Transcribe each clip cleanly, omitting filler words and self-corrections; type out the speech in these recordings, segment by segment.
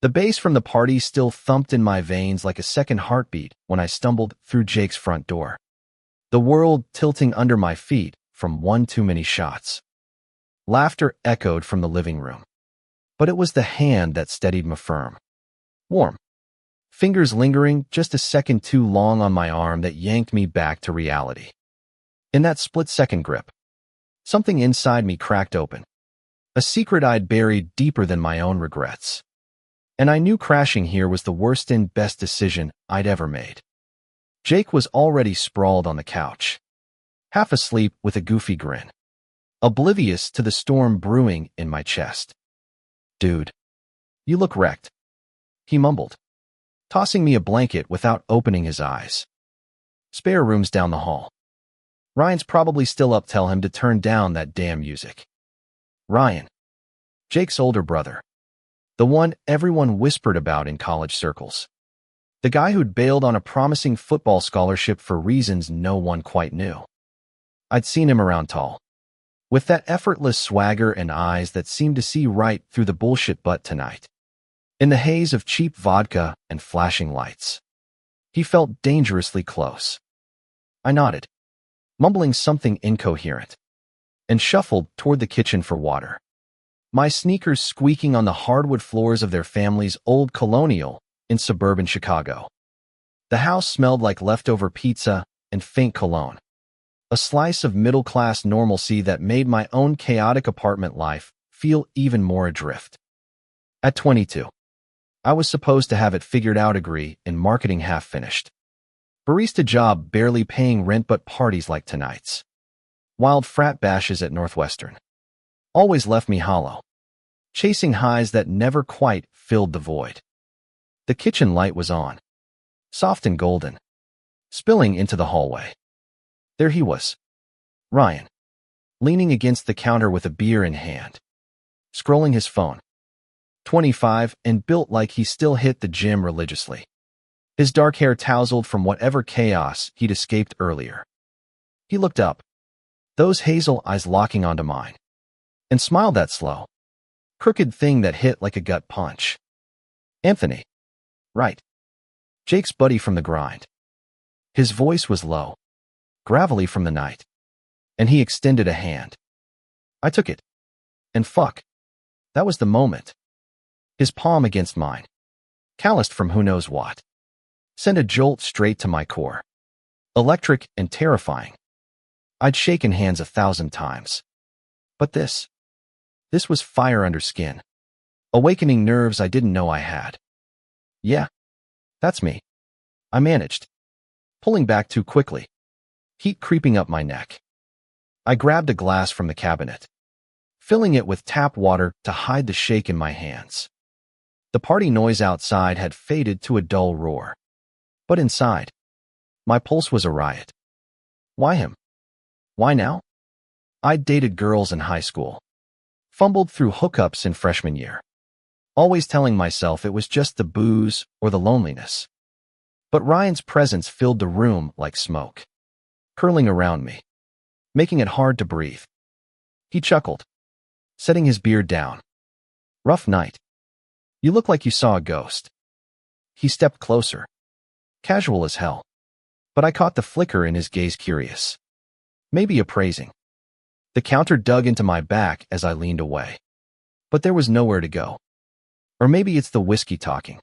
The bass from the party still thumped in my veins like a second heartbeat when I stumbled through Jake's front door. The world tilting under my feet from one too many shots. Laughter echoed from the living room. But it was the hand that steadied me firm. Warm. Fingers lingering just a second too long on my arm that yanked me back to reality. In that split-second grip, something inside me cracked open. A secret I'd buried deeper than my own regrets. And I knew crashing here was the worst and best decision I'd ever made. Jake was already sprawled on the couch, half asleep with a goofy grin, oblivious to the storm brewing in my chest. "Dude, you look wrecked," he mumbled, tossing me a blanket without opening his eyes. "Spare rooms down the hall. Ryan's probably still up. Tell him to turn down that damn music." Ryan, Jake's older brother, the one everyone whispered about in college circles. The guy who'd bailed on a promising football scholarship for reasons no one quite knew. I'd seen him around tall, with that effortless swagger and eyes that seemed to see right through the bullshit. But tonight, in the haze of cheap vodka and flashing lights, he felt dangerously close. I nodded, mumbling something incoherent, and shuffled toward the kitchen for water. My sneakers squeaking on the hardwood floors of their family's old colonial in suburban Chicago. The house smelled like leftover pizza and faint cologne, a slice of middle-class normalcy that made my own chaotic apartment life feel even more adrift. At 22, I was supposed to have it figured out, degree in marketing half finished, barista job barely paying rent, but parties like tonight's, wild frat bashes at Northwestern, always left me hollow, chasing highs that never quite filled the void. The kitchen light was on, soft and golden, spilling into the hallway. There he was, Ryan, leaning against the counter with a beer in hand, scrolling his phone. 25 and built like he still hit the gym religiously. His dark hair tousled from whatever chaos he'd escaped earlier. He looked up, those hazel eyes locking onto mine, and smiled, that slow, crooked thing that hit like a gut punch. "Anthony, right? Jake's buddy from the grind." His voice was low, gravelly from the night, and he extended a hand. I took it, and fuck, that was the moment. His palm against mine, calloused from who knows what, sent a jolt straight to my core. Electric and terrifying. I'd shaken hands 1,000 times. But this was fire under skin, awakening nerves I didn't know I had. "Yeah, that's me," I managed, pulling back too quickly, heat creeping up my neck. I grabbed a glass from the cabinet, filling it with tap water to hide the shake in my hands. The party noise outside had faded to a dull roar, but inside, my pulse was a riot. Why him? Why now? I'd dated girls in high school, fumbled through hookups in freshman year, always telling myself it was just the booze or the loneliness. But Ryan's presence filled the room like smoke, curling around me, making it hard to breathe. He chuckled, setting his beard down. "Rough night. You look like you saw a ghost." He stepped closer, casual as hell, but I caught the flicker in his gaze, curious, maybe appraising. The counter dug into my back as I leaned away, but there was nowhere to go. Or maybe it's the whiskey talking.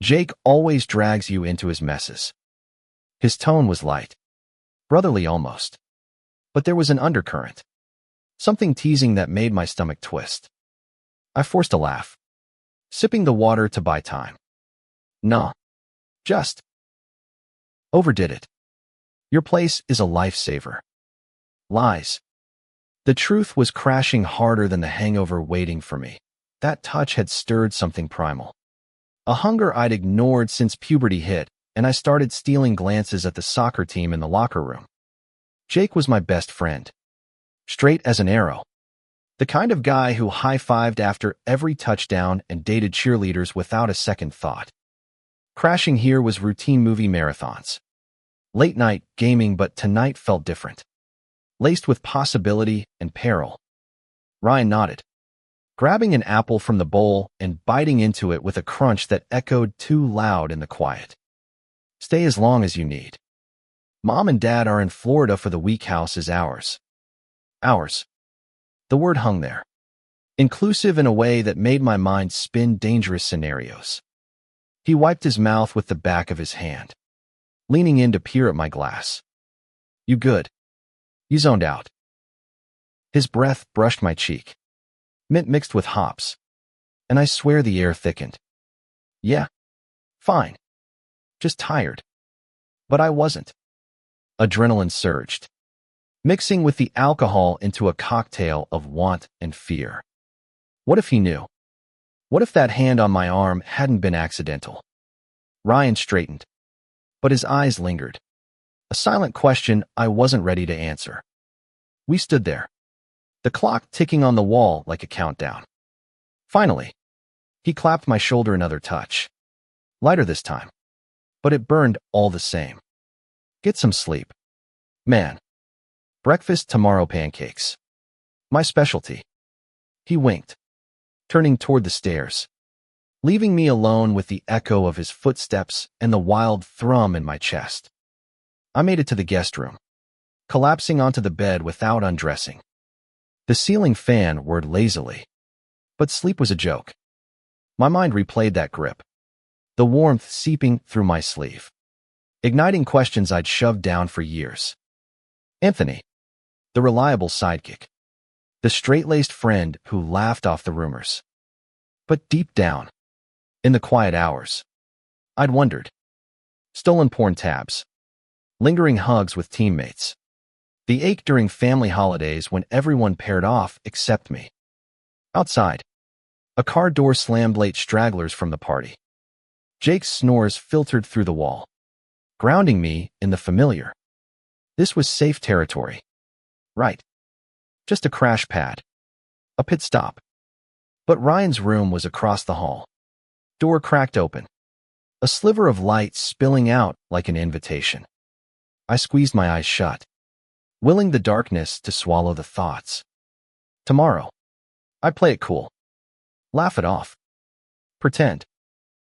Jake always drags you into his messes. His tone was light, brotherly almost, but there was an undercurrent, something teasing that made my stomach twist. I forced a laugh, sipping the water to buy time. "Nah, just overdid it. Your place is a lifesaver." Lies. The truth was crashing harder than the hangover waiting for me. That touch had stirred something primal, a hunger I'd ignored since puberty hit, and I started stealing glances at the soccer team in the locker room. Jake was my best friend, straight as an arrow, the kind of guy who high-fived after every touchdown and dated cheerleaders without a second thought. Crashing here was routine movie marathons, late-night gaming, but tonight felt different, laced with possibility and peril. Ryan nodded, grabbing an apple from the bowl and biting into it with a crunch that echoed too loud in the quiet. Stay as long as you need. Mom and Dad are in Florida for the week. House is ours. Ours. The word hung there, inclusive in a way that made my mind spin dangerous scenarios. He wiped his mouth with the back of his hand, leaning in to peer at my glass. You good? You zoned out. His breath brushed my cheek, mint mixed with hops, and I swear the air thickened. Yeah, fine. Just tired. But I wasn't. Adrenaline surged, mixing with the alcohol into a cocktail of want and fear. What if he knew? What if that hand on my arm hadn't been accidental? Ryan straightened, but his eyes lingered, a silent question I wasn't ready to answer. We stood there, the clock ticking on the wall like a countdown. Finally, he clapped my shoulder another touch, lighter this time, but it burned all the same. Get some sleep. Man. Breakfast tomorrow. Pancakes. My specialty. He winked, turning toward the stairs, leaving me alone with the echo of his footsteps and the wild thrum in my chest. I made it to the guest room, collapsing onto the bed without undressing. The ceiling fan whirred lazily, but sleep was a joke. My mind replayed that grip, the warmth seeping through my sleeve, igniting questions I'd shoved down for years. Anthony, the reliable sidekick, the straight-laced friend who laughed off the rumors. But deep down, in the quiet hours, I'd wondered. Stolen porn tabs, lingering hugs with teammates, the ache during family holidays when everyone paired off except me. Outside, a car door slammed. Late stragglers from the party. Jake's snores filtered through the wall, grounding me in the familiar. This was safe territory. Right. Just a crash pad. A pit stop. But Ryan's room was across the hall. Door cracked open, a sliver of light spilling out like an invitation. I squeezed my eyes shut, willing the darkness to swallow the thoughts. Tomorrow, I play it cool. Laugh it off. Pretend.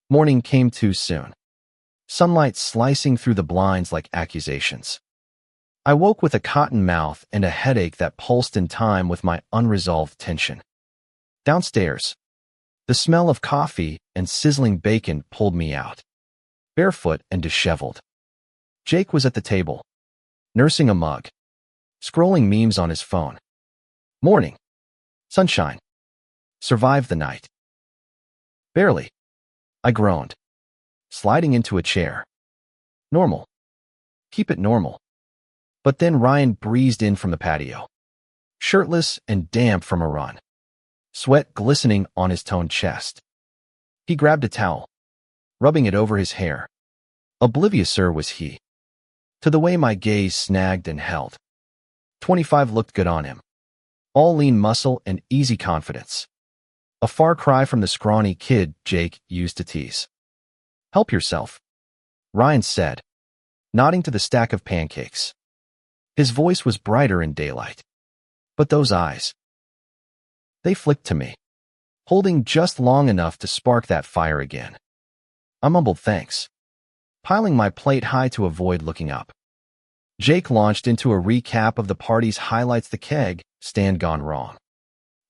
Morning came too soon, sunlight slicing through the blinds like accusations. I woke with a cotton mouth and a headache that pulsed in time with my unresolved tension. Downstairs, the smell of coffee and sizzling bacon pulled me out, barefoot and disheveled. Jake was at the table, nursing a mug, scrolling memes on his phone. Morning. Sunshine. Survived the night. Barely. I groaned, sliding into a chair. Normal. Keep it normal. But then Ryan breezed in from the patio, shirtless and damp from a run, sweat glistening on his toned chest. He grabbed a towel, rubbing it over his hair. Obliviouser was he to the way my gaze snagged and held. 25 looked good on him, all lean muscle and easy confidence. A far cry from the scrawny kid Jake used to tease. Help yourself, Ryan said, nodding to the stack of pancakes. His voice was brighter in daylight. But those eyes, they flicked to me, holding just long enough to spark that fire again. I mumbled thanks, piling my plate high to avoid looking up. Jake launched into a recap of the party's highlights. The keg stand gone wrong.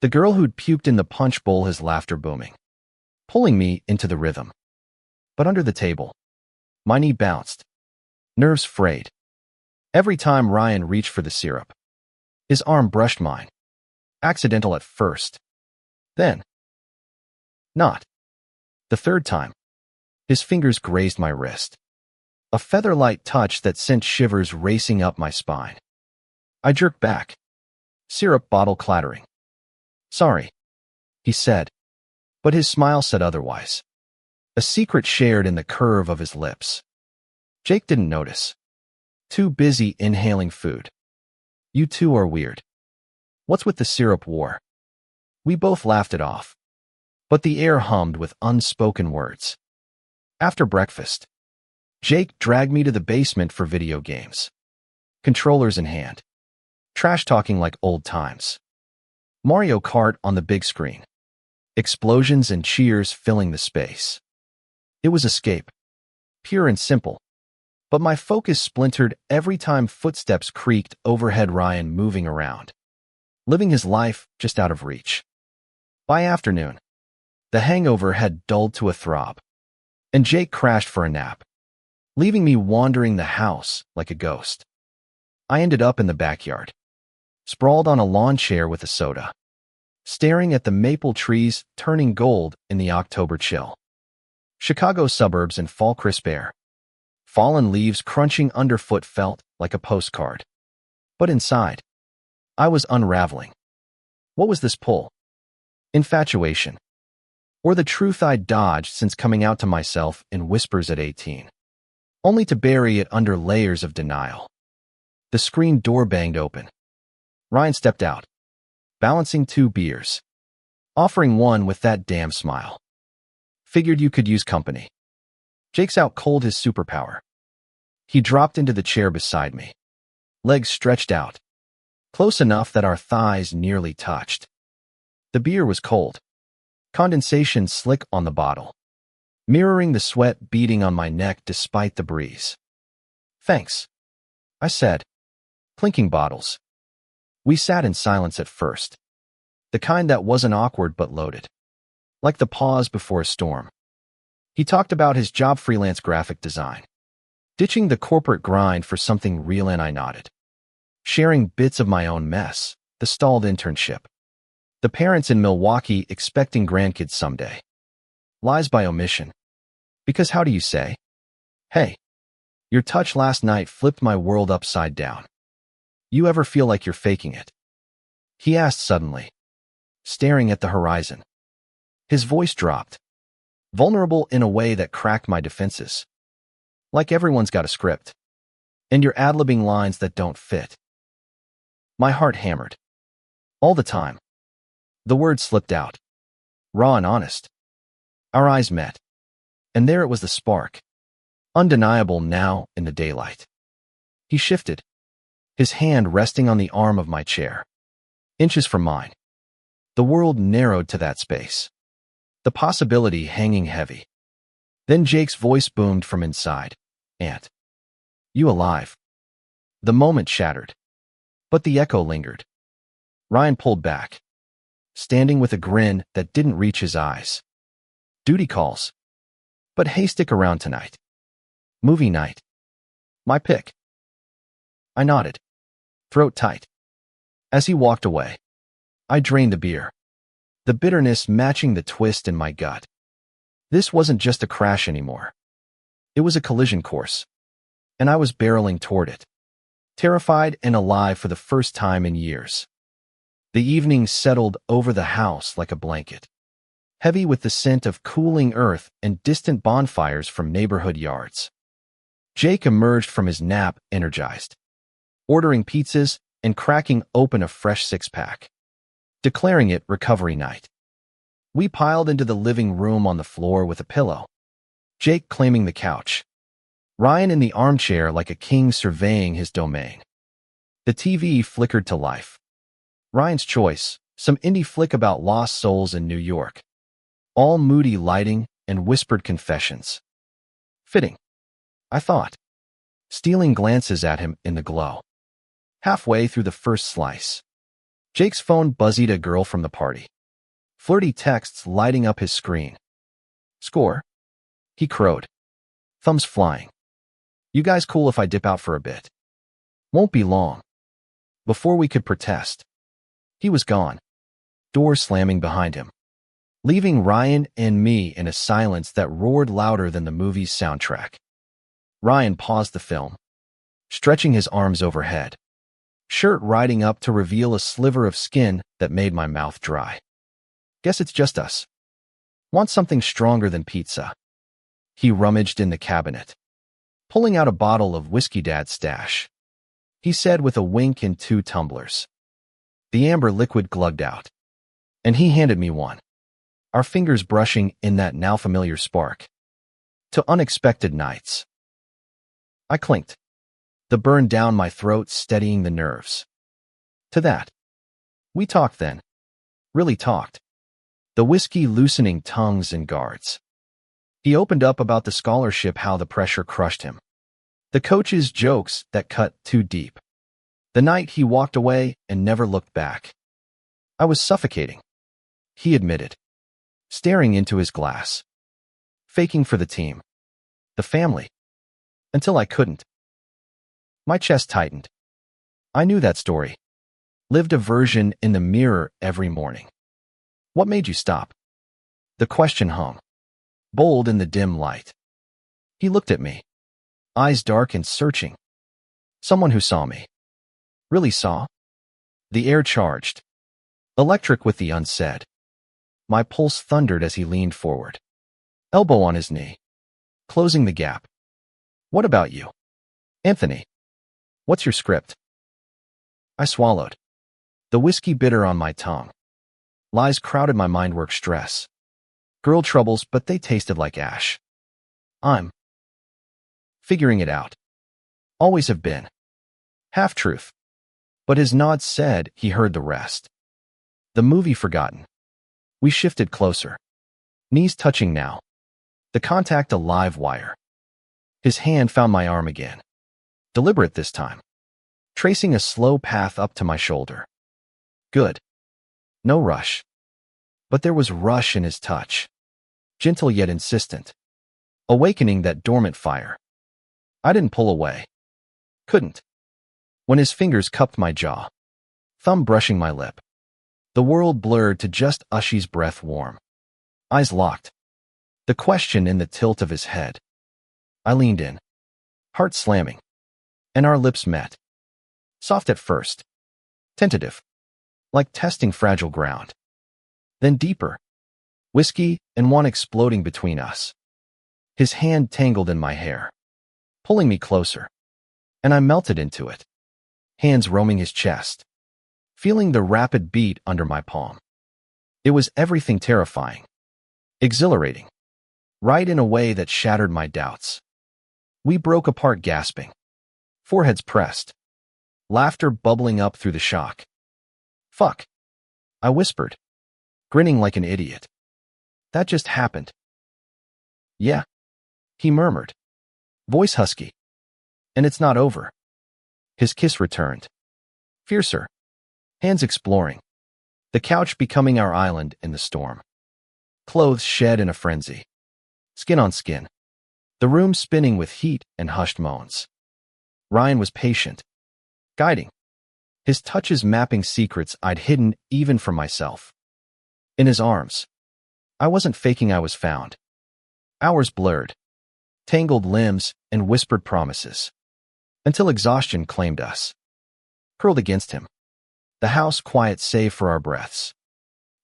The girl who'd puked in the punch bowl, his laughter booming, pulling me into the rhythm. But under the table, my knee bounced, nerves frayed. Every time Ryan reached for the syrup, his arm brushed mine. Accidental at first. Then, not. The third time, his fingers grazed my wrist. A feather-light touch that sent shivers racing up my spine. I jerked back, syrup bottle clattering. Sorry, he said, but his smile said otherwise. A secret shared in the curve of his lips. Jake didn't notice. Too busy inhaling food. You two are weird. What's with the syrup war? We both laughed it off, but the air hummed with unspoken words. After breakfast, Jake dragged me to the basement for video games. Controllers in hand. Trash talking like old times. Mario Kart on the big screen. explosions and cheers filling the space. It was escape, pure and simple, but my focus splintered every time footsteps creaked overhead. Ryan moving around, living his life just out of reach. By afternoon, the hangover had dulled to a throb, and Jake crashed for a nap, leaving me wandering the house like a ghost. I ended up in the backyard, sprawled on a lawn chair with a soda, staring at the maple trees turning gold in the October chill. Chicago suburbs in fall crisp air. Fallen leaves crunching underfoot felt like a postcard. But inside, I was unraveling. What was this pull? Infatuation? Or the truth I'd dodged since coming out to myself in whispers at 18? Only to bury it under layers of denial. The screen door banged open. Ryan stepped out, balancing 2 beers, offering one with that damn smile. Figured you could use company. Jake's out cold, his superpower. He dropped into the chair beside me, legs stretched out, close enough that our thighs nearly touched. The beer was cold, condensation slick on the bottle, mirroring the sweat beading on my neck despite the breeze. Thanks, I said, clinking bottles. We sat in silence at first, the kind that wasn't awkward but loaded, like the pause before a storm. He talked about his job, freelance graphic design, ditching the corporate grind for something real, and I nodded, sharing bits of my own mess, the stalled internship, the parents in Milwaukee expecting grandkids someday. Lies by omission. Because how do you say, hey, your touch last night flipped my world upside down. You ever feel like you're faking it? He asked suddenly, staring at the horizon. His voice dropped, vulnerable in a way that cracked my defenses. Like everyone's got a script, and you're ad-libbing lines that don't fit. My heart hammered. All the time. The words slipped out, raw and honest. Our eyes met, and there it was, the spark, undeniable now in the daylight. He shifted, his hand resting on the arm of my chair, inches from mine. The world narrowed to that space, the possibility hanging heavy. Then Jake's voice boomed from inside. Aunt, you alive? The moment shattered, but the echo lingered. Ryan pulled back, standing with a grin that didn't reach his eyes. Duty calls. But hey, stick around tonight. Movie night. My pick. I nodded, throat tight. As he walked away, I drained the beer, the bitterness matching the twist in my gut. This wasn't just a crash anymore. It was a collision course, and I was barreling toward it, terrified and alive for the first time in years. The evening settled over the house like a blanket, heavy with the scent of cooling earth and distant bonfires from neighborhood yards. Jake emerged from his nap energized, ordering pizzas and cracking open a fresh 6-pack, declaring it recovery night. We piled into the living room on the floor with a pillow, Jake claiming the couch, Ryan in the armchair like a king surveying his domain. The TV flickered to life. Ryan's choice, some indie flick about lost souls in New York. All moody lighting and whispered confessions. Fitting, I thought, stealing glances at him in the glow. Halfway through the first slice, Jake's phone buzzed, a girl from the party. Flirty texts lighting up his screen. Score? He crowed, thumbs flying. You guys cool if I dip out for a bit? Won't be long. Before we could protest, he was gone, door slamming behind him, leaving Ryan and me in a silence that roared louder than the movie's soundtrack. Ryan paused the film, stretching his arms overhead, shirt riding up to reveal a sliver of skin that made my mouth dry. Guess it's just us. Want something stronger than pizza? He rummaged in the cabinet, pulling out a bottle of Whiskey Dad's stash. He said with a wink and 2 tumblers. The amber liquid glugged out, and he handed me one, our fingers brushing in that now familiar spark. To unexpected nights. I clinked, the burn down my throat steadying the nerves. To that. We talked then. Really talked. the whiskey loosening tongues and guards. He opened up about the scholarship, how the pressure crushed him. The coach's jokes that cut too deep. The night he walked away and never looked back. I was suffocating, he admitted, staring into his glass. Faking for the team. The family. Until I couldn't. My chest tightened. I knew that story. Lived a version in the mirror every morning. What made you stop? The question hung, bold in the dim light. He looked at me, eyes dark and searching. Someone who saw me. Really saw? The air charged. Electric with the unsaid. My pulse thundered as he leaned forward. Elbow on his knee. Closing the gap. What about you? Anthony. What's your script? I swallowed. The whiskey bitter on my tongue. Lies crowded my mind, work stress. Girl troubles, but they tasted like ash. I'm figuring it out. Always have been. Half truth. But his nod said he heard the rest. The movie forgotten. We shifted closer. Knees touching now. The contact a live wire. His hand found my arm again. Deliberate this time. Tracing a slow path up to my shoulder. Good. No rush. But there was rush in his touch. Gentle yet insistent. Awakening that dormant fire. I didn't pull away. Couldn't. When his fingers cupped my jaw. Thumb brushing my lip. The world blurred to just Ushy's breath warm. Eyes locked. The question in the tilt of his head. I leaned in. Heart slamming. And our lips met. Soft at first. Tentative. Like testing fragile ground. Then deeper. Whiskey and one exploding between us. His hand tangled in my hair. Pulling me closer. And I melted into it. Hands roaming his chest. Feeling the rapid beat under my palm. It was everything terrifying. Exhilarating. Right in a way that shattered my doubts. We broke apart gasping. Foreheads pressed. Laughter bubbling up through the shock. Fuck. I whispered. Grinning like an idiot. That just happened. Yeah. He murmured. Voice husky. And it's not over. His kiss returned. Fiercer. Hands exploring. The couch becoming our island in the storm. Clothes shed in a frenzy. Skin on skin. The room spinning with heat and hushed moans. Ryan was patient. Guiding. His touches mapping secrets I'd hidden even from myself. In his arms. I wasn't faking, I was found. Hours blurred. Tangled limbs and whispered promises. Until exhaustion claimed us. Curled against him. The house quiet save for our breaths.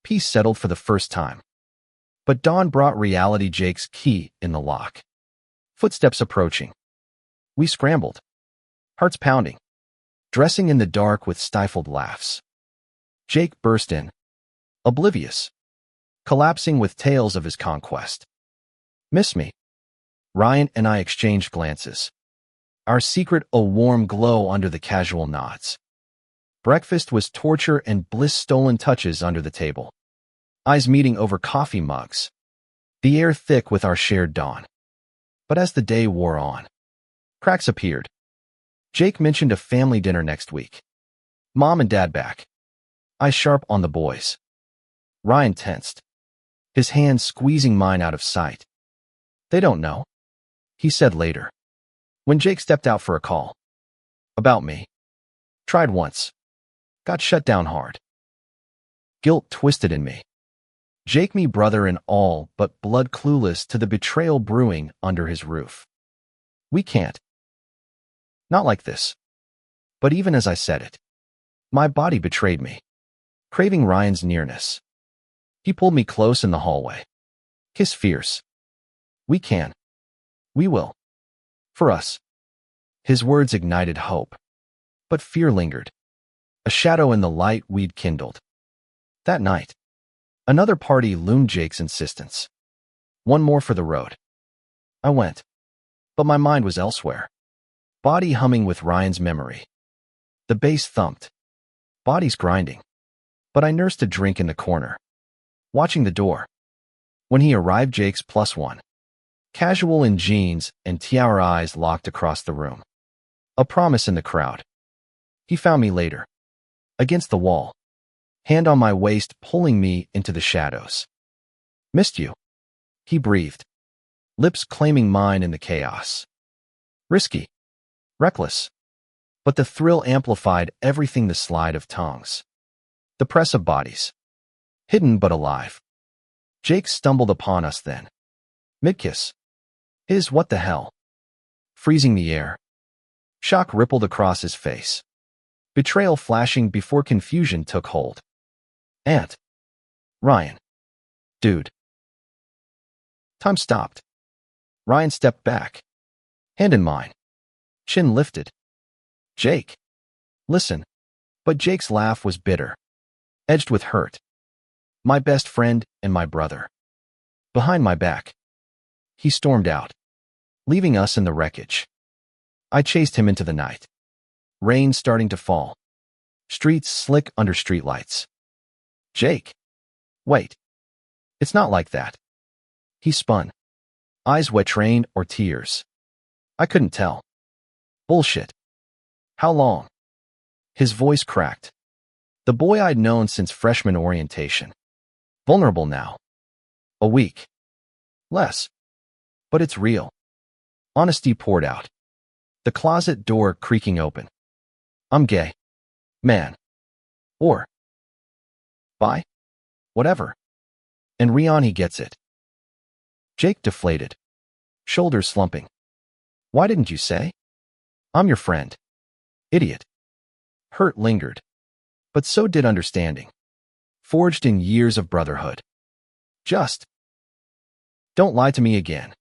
Peace settled for the first time. But dawn brought reality, Jake's key in the lock. Footsteps approaching. We scrambled. Hearts pounding. Dressing in the dark with stifled laughs. Jake burst in. Oblivious. Collapsing with tales of his conquest. Miss me. Ryan and I exchanged glances. Our secret a warm glow under the casual nods. Breakfast was torture and bliss, stolen touches under the table. Eyes meeting over coffee mugs. The air thick with our shared dawn. But as the day wore on, cracks appeared. Jake mentioned a family dinner next week. Mom and Dad back. Eyes sharp on the boys. Ryan tensed. His hand squeezing mine out of sight. They don't know, he said later. When Jake stepped out for a call. About me. Tried once. Got shut down hard. Guilt twisted in me. Jake me brother and all, but blood clueless to the betrayal brewing under his roof. We can't. Not like this. But even as I said it, my body betrayed me, craving Ryan's nearness. He pulled me close in the hallway. Kiss fierce. We can. We will. For us. His words ignited hope. But fear lingered. A shadow in the light we'd kindled. That night, another party loomed, Jake's insistence. One more for the road. I went. But my mind was elsewhere. Body humming with Ryan's memory. The bass thumped. Bodies grinding. But I nursed a drink in the corner. watching the door. When he arrived, Jake's +1. Casual in jeans and tiara, eyes locked across the room. A promise in the crowd. He found me later. Against the wall. Hand on my waist, pulling me into the shadows. Missed you. He breathed. Lips claiming mine in the chaos. Risky. Reckless. But the thrill amplified everything, the slide of tongues. The press of bodies. Hidden but alive. Jake stumbled upon us then. Mid-kiss. His what the hell? Freezing the air. Shock rippled across his face. Betrayal flashing before confusion took hold. Aunt. Ryan. Dude. Time stopped. Ryan stepped back. Hand in mine. Chin lifted. Jake. Listen. But Jake's laugh was bitter. Edged with hurt. My best friend and my brother. Behind my back. He stormed out, leaving us in the wreckage. I chased him into the night. Rain starting to fall. Streets slick under streetlights. Jake. Wait. It's not like that. He spun. Eyes wet, rain or tears. I couldn't tell. Bullshit. How long? His voice cracked. The boy I'd known since freshman orientation. Vulnerable now. A week. Less. But it's real. Honesty poured out. The closet door creaking open. I'm gay. Man. Or. Bi. Whatever. And Rion, he gets it. Jake deflated. Shoulders slumping. Why didn't you say? I'm your friend. Idiot. Hurt lingered. But so did understanding. Forged in years of brotherhood. Just. Don't lie to me again.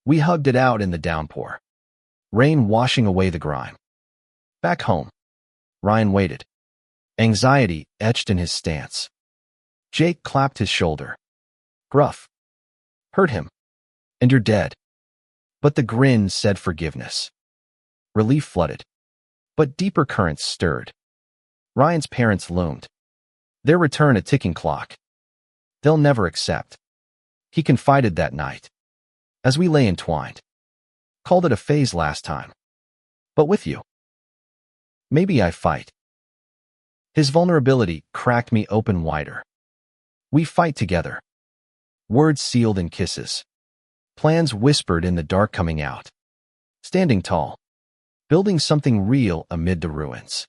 We hugged it out in the downpour. Rain washing away the grime. Back home. Ryan waited. Anxiety etched in his stance. Jake clapped his shoulder. Gruff. Hurt him. And you're dead. But the grin said forgiveness. Relief flooded. But deeper currents stirred. Ryan's parents loomed. Their return a ticking clock. They'll never accept. He confided that night. As we lay entwined. Called it a phase last time. But with you. Maybe I fight. His vulnerability cracked me open wider. We fight together. Words sealed in kisses. Plans whispered in the dark coming out. Standing tall. Building something real amid the ruins.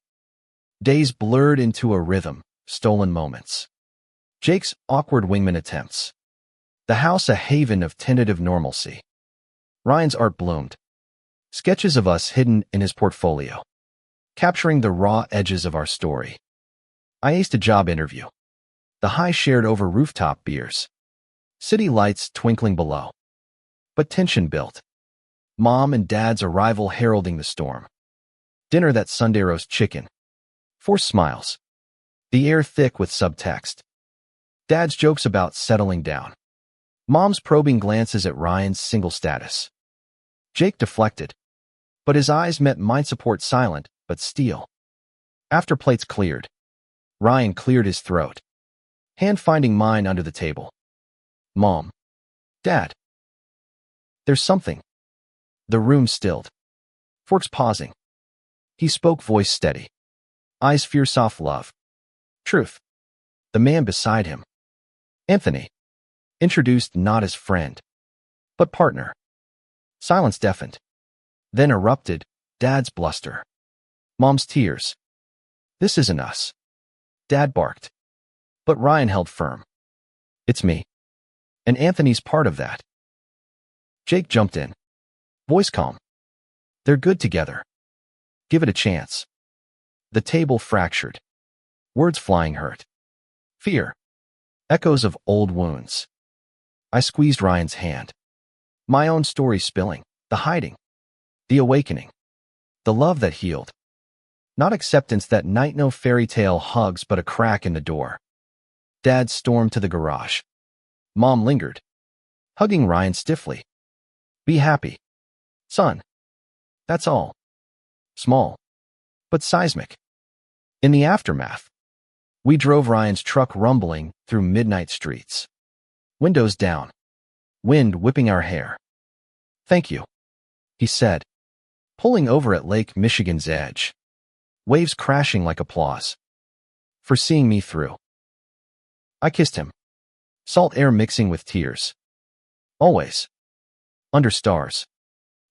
Days blurred into a rhythm, stolen moments. Jake's awkward wingman attempts. The house a haven of tentative normalcy. Ryan's art bloomed. Sketches of us hidden in his portfolio. Capturing the raw edges of our story. I aced a job interview. The high shared over rooftop beers. City lights twinkling below. But tension built. Mom and Dad's arrival heralding the storm. Dinner that Sunday, roast chicken. Forced smiles. The air thick with subtext. Dad's jokes about settling down. Mom's probing glances at Ryan's single status. Jake deflected. But his eyes met mine, support silent, but steel. After plates cleared. Ryan cleared his throat. Hand finding mine under the table. Mom. Dad. There's something. The room stilled. Forks pausing. He spoke, voice steady. Eyes fierce, soft love. Truth. The man beside him. Anthony. Introduced not as friend, but partner. Silence deafened. Then erupted, Dad's bluster. Mom's tears. This isn't us. Dad barked. But Ryan held firm. It's me. And Anthony's part of that. Jake jumped in. Voice calm. They're good together. Give it a chance. The table fractured. Words flying hurt. Fear. Echoes of old wounds. I squeezed Ryan's hand. My own story spilling. The hiding. The awakening. The love that healed. Not acceptance that night, no fairy tale hugs, but a crack in the door. Dad stormed to the garage. Mom lingered. Hugging Ryan stiffly. Be happy. Son. That's all. Small. But seismic. In the aftermath. We drove Ryan's truck rumbling through midnight streets. Windows down. Wind whipping our hair. "Thank you," he said, pulling over at Lake Michigan's edge. Waves crashing like applause. "For seeing me through." I kissed him. Salt air mixing with tears. Always. Under stars.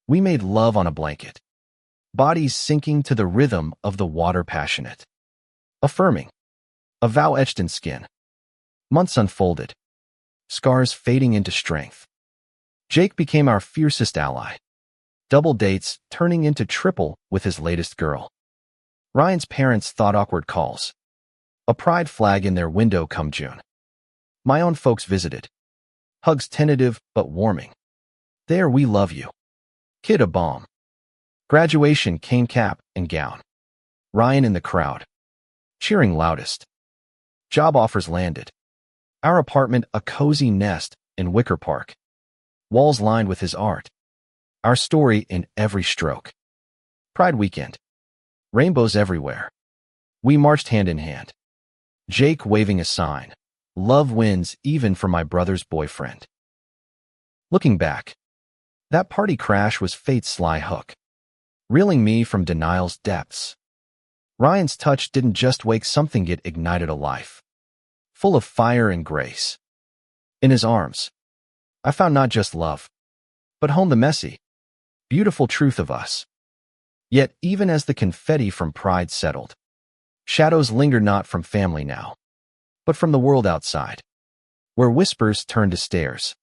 We made love on a blanket. Bodies sinking to the rhythm of the water, passionate. Affirming. A vow etched in skin. Months unfolded. Scars fading into strength. Jake became our fiercest ally. Double dates turning into triple with his latest girl. Ryan's parents thought awkward calls. A pride flag in their window come June. My own folks visited. Hugs tentative but warming. "There, we love you." Kid a bomb. Graduation came, cap and gown. Ryan in the crowd. Cheering loudest. Job offers landed. Our apartment a cozy nest in Wicker Park. Walls lined with his art. Our story in every stroke. Pride weekend. Rainbows everywhere. We marched hand in hand. Jake waving a sign. "Love wins even for my brother's boyfriend." Looking back, that party crash was fate's sly hook, reeling me from denial's depths. Ryan's touch didn't just wake something, it ignited a life, full of fire and grace. In his arms, I found not just love, but home, the messy, beautiful truth of us. Yet even as the confetti from pride settled, shadows lingered, not from family now, but from the world outside, where whispers turned to stares,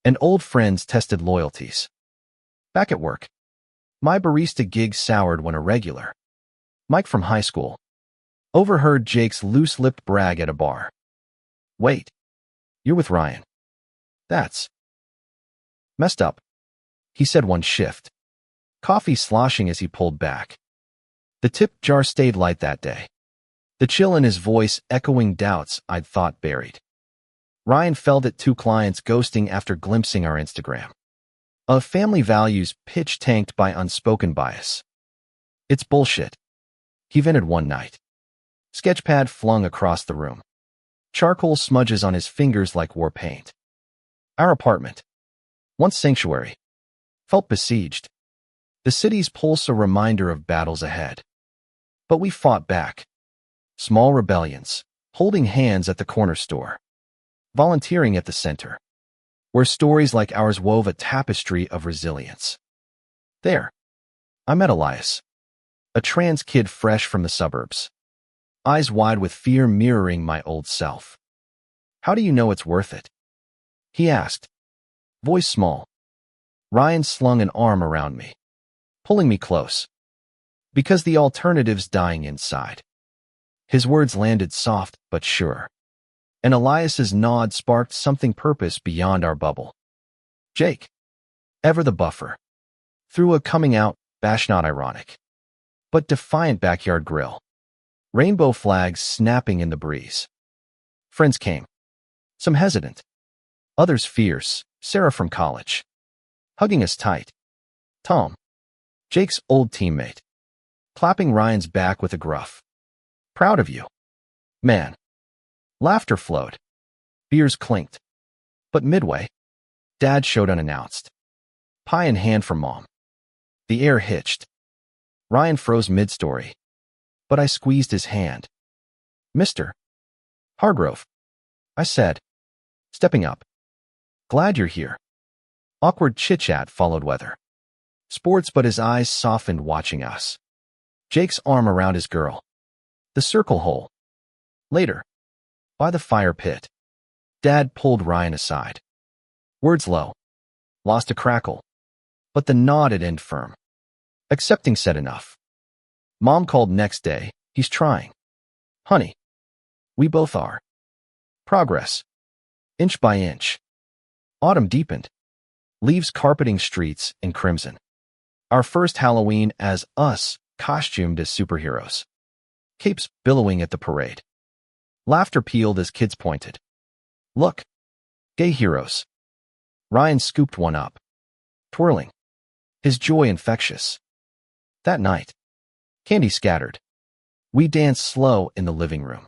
and old friends tested loyalties. Back at work, my barista gig soured when a regular, Mike from high school, overheard Jake's loose-lipped brag at a bar. "Wait, you're with Ryan. That's messed up," he said one shift, coffee sloshing as he pulled back. The tip jar stayed light that day, the chill in his voice echoing doubts I'd thought buried. Ryan felt it, 2 clients ghosting after glimpsing our Instagram. A family values pitch tanked by unspoken bias. "It's bullshit," he vented one night. Sketchpad flung across the room. Charcoal smudges on his fingers like war paint. Our apartment, once sanctuary, felt besieged. The city's pulse a reminder of battles ahead. But we fought back. Small rebellions, holding hands at the corner store, volunteering at the center, where stories like ours wove a tapestry of resilience. There, I met Elias, a trans kid fresh from the suburbs, eyes wide with fear mirroring my old self. "How do you know it's worth it?" he asked, voice small. Ryan slung an arm around me, pulling me close. "Because the alternative's dying inside." His words landed soft but sure, and Elias's nod sparked something purpose beyond our bubble. Jake, ever the buffer, through a coming out, bash not ironic, but defiant backyard grill. Rainbow flags snapping in the breeze. Friends came, some hesitant, others fierce. Sarah from college, hugging us tight. Tom, Jake's old teammate, clapping Ryan's back with a gruff, "Proud of you, man." Laughter flowed. Beers clinked. But midway, Dad showed unannounced, pie in hand from Mom. The air hitched. Ryan froze mid-story, but I squeezed his hand. "Mr. Hargrove," I said, stepping up. "Glad you're here." Awkward chit-chat followed, weather, sports, but his eyes softened watching us. Jake's arm around his girl. The circle hole. Later, by the fire pit, Dad pulled Ryan aside. Words low, lost a crackle, but the nod at end firm. Accepting said enough. Mom called next day. "He's trying. Honey, we both are." Progress. Inch by inch. Autumn deepened. Leaves carpeting streets in crimson. Our first Halloween as us, costumed as superheroes. Capes billowing at the parade. Laughter pealed as kids pointed. "Look, gay heroes." Ryan scooped one up, twirling, his joy infectious. That night, candy scattered. We danced slow in the living room.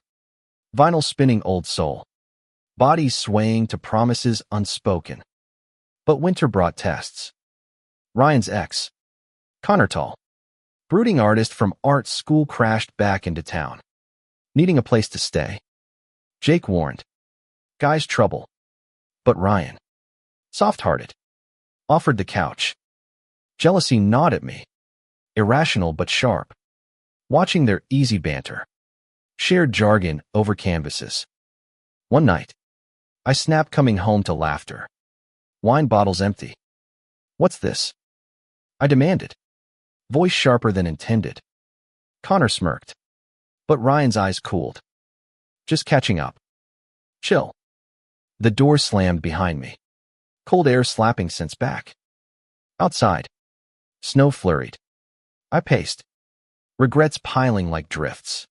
Vinyl spinning Old Soul. bodies swaying to promises unspoken. But winter brought tests. Ryan's ex, Connor Tall, brooding artist from art school, crashed back into town, needing a place to stay. Jake warned, "Guy's trouble." But Ryan, soft-hearted, offered the couch. Jealousy gnawed at me, irrational but sharp, watching their easy banter, shared jargon over canvases. One night, I snapped, coming home to laughter. Wine bottles empty. "What's this?" I demanded, voice sharper than intended. Connor smirked, but Ryan's eyes cooled. "Just catching up. Chill." The door slammed behind me, cold air slapping sense back. Outside, snow flurried. I paced, regrets piling like drifts.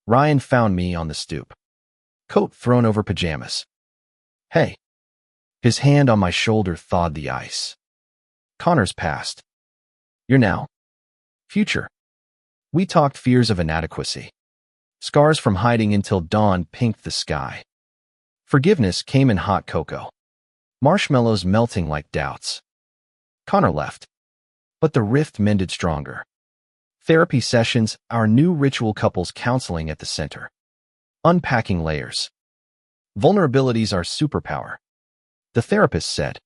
Ryan found me on the stoop, coat thrown over pajamas. "Hey." His hand on my shoulder thawed the ice. "Connor's past. You're now. Future." We talked fears of inadequacy, scars from hiding until dawn pinked the sky. Forgiveness came in hot cocoa, marshmallows melting like doubts. Connor left, but the rift mended stronger. Therapy sessions, our new ritual, couples counseling at the center. Unpacking layers. Vulnerabilities are superpower, the therapist said.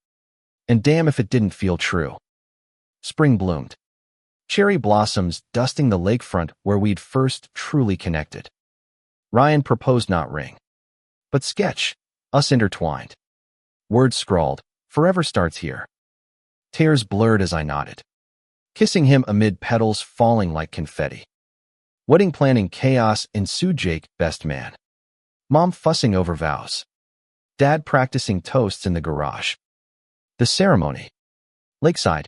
And damn if it didn't feel true. Spring bloomed. Cherry blossoms dusting the lakefront where we'd first truly connected. Ryan proposed not ring, but sketch, us intertwined. Words scrawled, "Forever starts here." Tears blurred as I nodded, kissing him amid petals falling like confetti. Wedding planning chaos ensued. Jake, best man. Mom fussing over vows. Dad practicing toasts in the garage. The ceremony. Lakeside.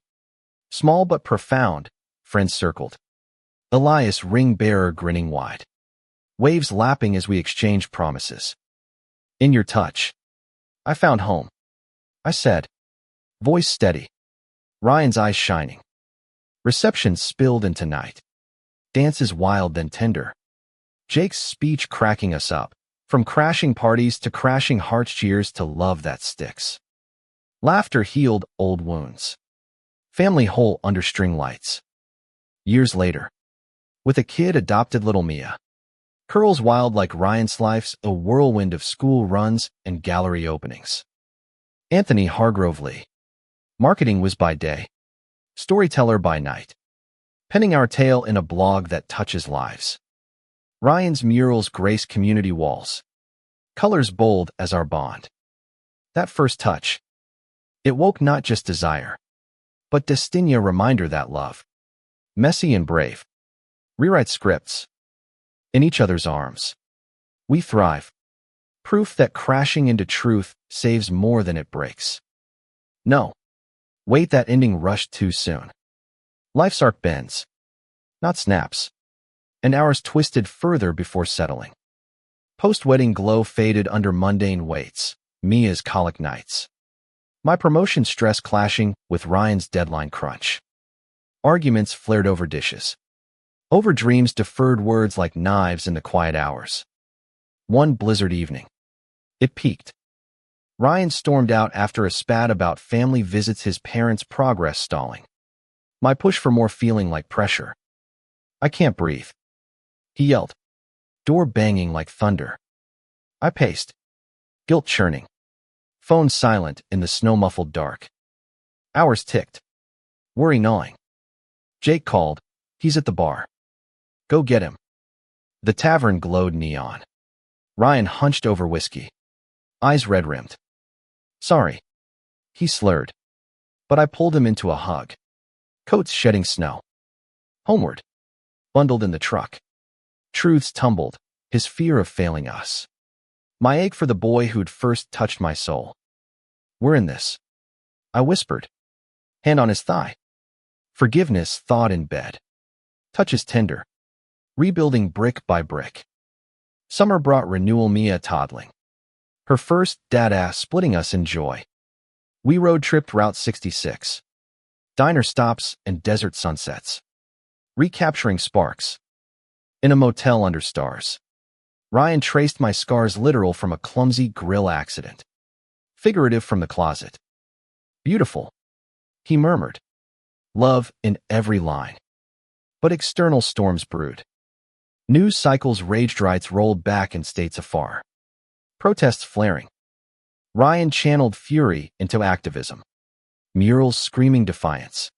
Small but profound, friends circled. Elias, ring bearer, grinning wide. Waves lapping as we exchanged promises. "In your touch." I found home, I said, voice steady. Ryan's eyes shining. Reception spilled into night. Dances wild then tender. Jake's speech cracking us up, from crashing parties to crashing hearts. Cheers to love that sticks. Laughter healed old wounds. Family whole under string lights. Years later, with a kid adopted, little Mia. Curls wild like Ryan's life's, a whirlwind of school runs and gallery openings. Anthony Hargrove Lee. Marketing was by day, storyteller by night. Penning our tale in a blog that touches lives. Ryan's murals grace community walls. Colors bold as our bond. That first touch. It woke not just desire, but destiny, a reminder that love, messy and brave, rewrite scripts. In each other's arms, we thrive. Proof that crashing into truth saves more than it breaks. No. Wait, that ending rushed too soon. Life's arc bends, not snaps, and ours twisted further before settling. Post-wedding glow faded under mundane weights, Mia's colic nights. My promotion stress clashing with Ryan's deadline crunch. Arguments flared over dishes. Over dreams, deferred words like knives in the quiet hours. One blizzard evening, it peaked. Ryan stormed out after a spat about family visits, his parents' progress stalling. My push for more feeling like pressure. "I can't breathe," he yelled, door banging like thunder. I paced, guilt churning. Phone silent in the snow-muffled dark. Hours ticked, worry gnawing. Jake called, "He's at the bar." "Go get him." The tavern glowed neon. Ryan hunched over whiskey, eyes red-rimmed. "Sorry," he slurred, but I pulled him into a hug. Coats shedding snow. Homeward, bundled in the truck. Truths tumbled, his fear of failing us. My ache for the boy who'd first touched my soul. "We're in this," I whispered, hand on his thigh. Forgiveness thawed in bed. Touches tender, rebuilding brick by brick. Summer brought renewal, Mia toddling. Her first dad-ass splitting us in joy. We road-tripped Route 66. Diner stops and desert sunsets. Recapturing sparks. In a motel under stars. Ryan traced my scars literal from a clumsy grill accident. Figurative from the closet. Beautiful, he murmured. Love in every line. But external storms brewed. News cycles raged, riots rolled back in states afar. Protests flaring. Ryan channeled fury into activism. Murals screaming defiance.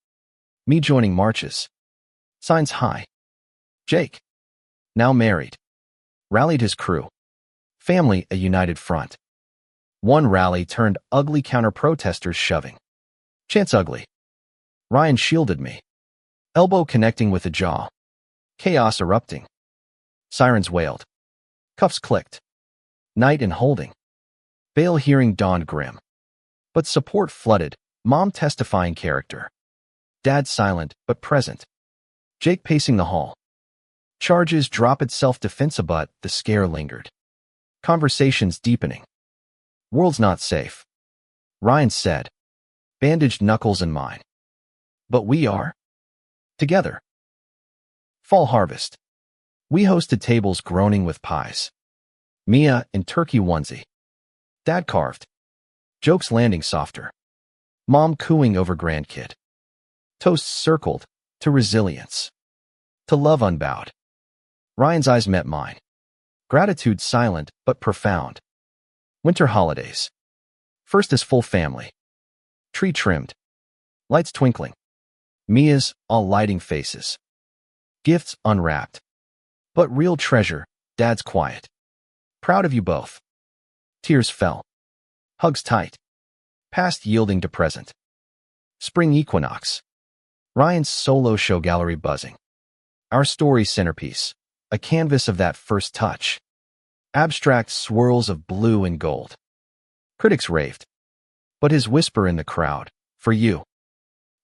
Me joining marches. Signs high. Jake, now married, rallied his crew. Family a united front. One rally turned ugly counter-protesters shoving. Chance ugly. Ryan shielded me. Elbow connecting with the jaw. Chaos erupting. Sirens wailed. Cuffs clicked. Night in holding. Bail hearing dawned grim. But support flooded, Mom testifying character. Dad silent, but present. Jake pacing the hall. Charges dropped self-defense, but the scare lingered. Conversations deepening. World's not safe, Ryan said. Bandaged knuckles in mine. But we are. Together. Fall harvest. We hosted tables groaning with pies. Mia in turkey onesie. Dad carved. Jokes landing softer. Mom cooing over grandkid. Toasts circled, to resilience. To love unbowed. Ryan's eyes met mine. Gratitude silent but profound. Winter holidays. First is full family. Tree trimmed. Lights twinkling. Mia's all lighting faces. Gifts unwrapped. But real treasure, Dad's quiet. Proud of you both. Tears fell. Hugs tight. Past yielding to present. Spring equinox. Ryan's solo show gallery buzzing. Our story centerpiece. A canvas of that first touch. Abstract swirls of blue and gold. Critics raved. But his whisper in the crowd, for you.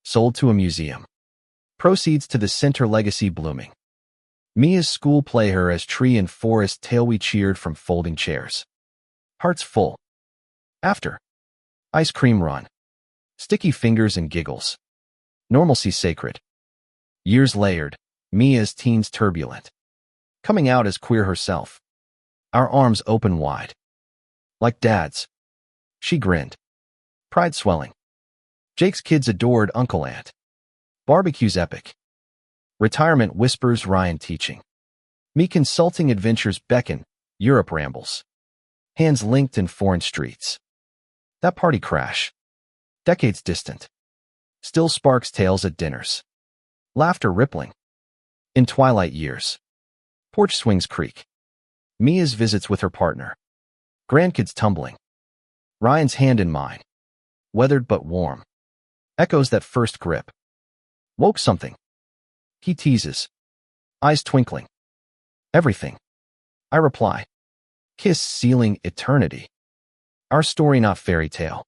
Sold to a museum. Proceeds to the center legacy blooming. Mia's school play her as tree and forest tale we cheered from folding chairs. Hearts full. After. Ice cream run. Sticky fingers and giggles. Normalcy sacred. Years layered. Mia's teens turbulent. Coming out as queer herself. Our arms open wide. Like Dad's. She grinned. Pride swelling. Jake's kids adored Uncle Aunt. Barbecue's epic. Retirement whispers Ryan teaching. Me consulting adventures beckon, Europe rambles. Hands linked in foreign streets. That party crash. Decades distant. Still sparks tales at dinners. Laughter rippling. In twilight years. Porch swings creak. Mia's visits with her partner. Grandkids tumbling. Ryan's hand in mine. Weathered but warm. Echoes that first grip. Woke something. He teases. Eyes twinkling. Everything. I reply. Kiss sealing eternity. Our story not fairy tale.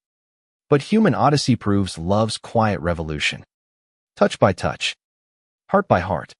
But human odyssey proves love's quiet revolution. Touch by touch. Heart by heart.